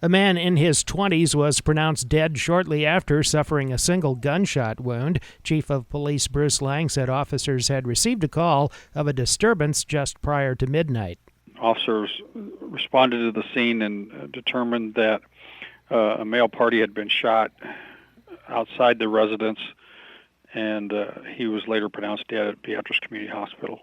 A man in his 20s was pronounced dead shortly after suffering a single gunshot wound. Chief of Police Bruce Lang said officers had received a call of a disturbance just prior to midnight. Officers responded to the scene and determined that a male party had been shot outside the residence, and he was later pronounced dead at Beatrice Community Hospital.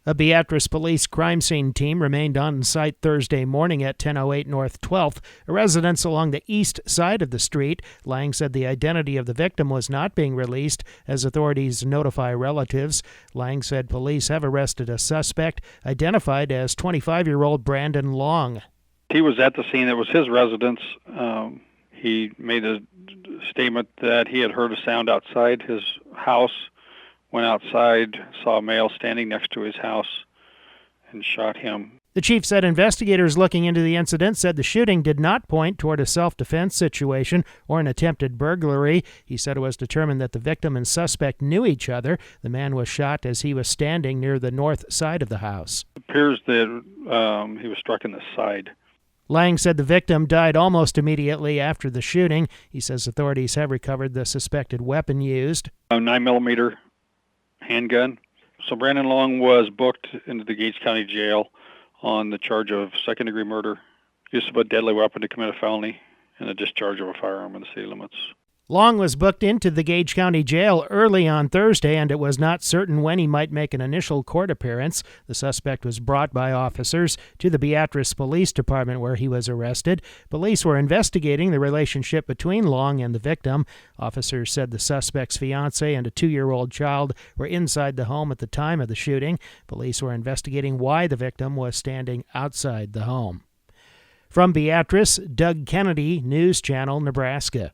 A Beatrice police crime scene team remained on site Thursday morning at 1008 North 12th, a residence along the east side of the street. Lang said the identity of the victim was not being released as authorities notify relatives. Lang said police have arrested a suspect identified as 25-year-old Brandon Long. He was at the scene. It was his residence. He made a statement that he had heard a sound outside his house, went outside, saw a male standing next to his house, and shot him. The chief said investigators looking into the incident said the shooting did not point toward a self-defense situation or an attempted burglary. He said it was determined that the victim and suspect knew each other. The man was shot as he was standing near the north side of the house. It appears that he was struck in the side. Lang said the victim died almost immediately after the shooting. He says authorities have recovered the suspected weapon used. A 9mm handgun. So Brandon Long was booked into the Gates County Jail on the charge of second-degree murder, use of a deadly weapon to commit a felony, and a discharge of a firearm in the city limits. Long was booked into the Gage County Jail early on Thursday, and it was not certain when he might make an initial court appearance. The suspect was brought by officers to the Beatrice Police Department where he was arrested. Police were investigating the relationship between Long and the victim. Officers said the suspect's fiancée and a 2-year-old child were inside the home at the time of the shooting. Police were investigating why the victim was standing outside the home. From Beatrice, Doug Kennedy, News Channel, Nebraska.